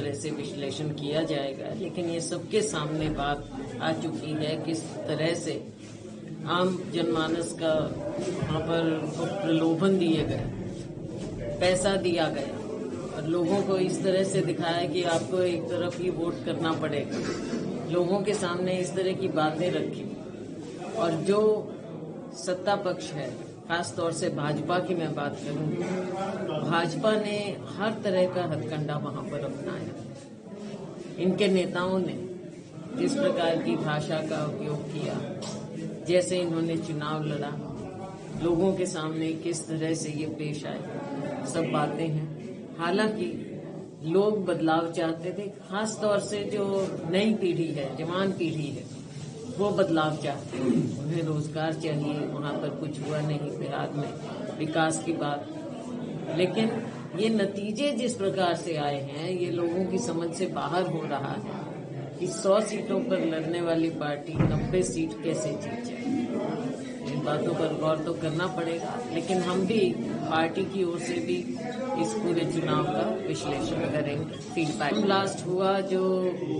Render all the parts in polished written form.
तरह से विश्लेषण किया जाएगा, लेकिन ये सबके सामने बात आ चुकी है किस तरह से आम जनमानस का वहाँ पर प्रलोभन दिए गए, पैसा दिया गया और लोगों को इस तरह से दिखाया कि आपको एक तरफ ही वोट करना पड़ेगा। लोगों के सामने इस तरह की बातें रखी और जो सत्ता पक्ष है, खास तौर से भाजपा की मैं बात करूंगी, भाजपा ने हर तरह का हथकंडा वहां पर अपनाया। इनके नेताओं ने जिस प्रकार की भाषा का उपयोग किया, जैसे इन्होंने चुनाव लड़ा, लोगों के सामने किस तरह से ये पेश आए, सब बातें हैं। हालांकि लोग बदलाव चाहते थे, खास तौर से जो नई पीढ़ी है, जवान पीढ़ी है, वो बदलाव चाहते हैं। उन्हें रोजगार चाहिए, वहाँ पर कुछ हुआ नहीं बिहार में विकास की बात। लेकिन ये नतीजे जिस प्रकार से आए हैं, ये लोगों की समझ से बाहर हो रहा है कि 100 सीटों पर लड़ने वाली पार्टी 90 सीट कैसे जीत जाए। इन बातों पर गौर तो करना पड़ेगा, लेकिन हम भी पार्टी की ओर से भी इस पूरे चुनाव का विश्लेषण करेंगे। फीडबैक ब्लास्ट हुआ जो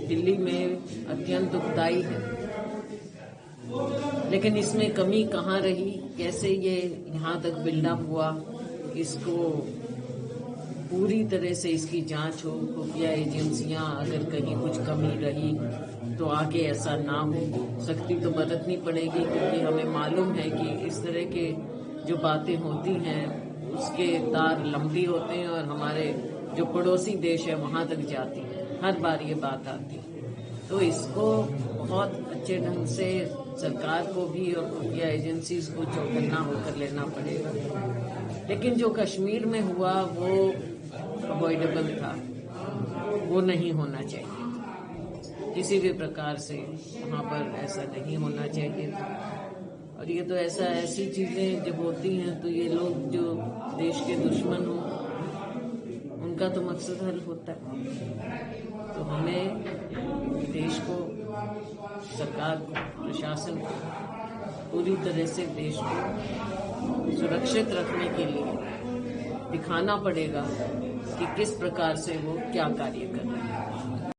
दिल्ली में अत्यंत दुखदायी है, लेकिन इसमें कमी कहाँ रही, कैसे ये यहाँ तक बिल्डअप हुआ, इसको पूरी तरह से इसकी जांच हो। खुफिया एजेंसियां अगर कहीं कुछ कमी रही तो आगे ऐसा ना हो, सख्ती तो बरतनी पड़ेगी, क्योंकि हमें मालूम है कि इस तरह के जो बातें होती हैं उसके तार लंबी होते हैं और हमारे जो पड़ोसी देश है वहां तक जाती है, हर बार ये बात आती है। तो इसको बहुत अच्छे ढंग से सरकार को भी और खुफिया एजेंसीज को चौकन्ना होकर लेना पड़ेगा। लेकिन जो कश्मीर में हुआ वो अवॉइडेबल था, वो नहीं होना चाहिए। किसी भी प्रकार से वहाँ पर ऐसा नहीं होना चाहिए था। और ये तो ऐसी चीजें जब होती हैं तो ये लोग जो देश के दुश्मन हो उनका तो मकसद हल होता है। तो हमें देश को, सरकार को, प्रशासन को पूरी तरह से देश को सुरक्षित रखने के लिए दिखाना पड़ेगा कि किस प्रकार से वो क्या कार्य कर रहे हैं।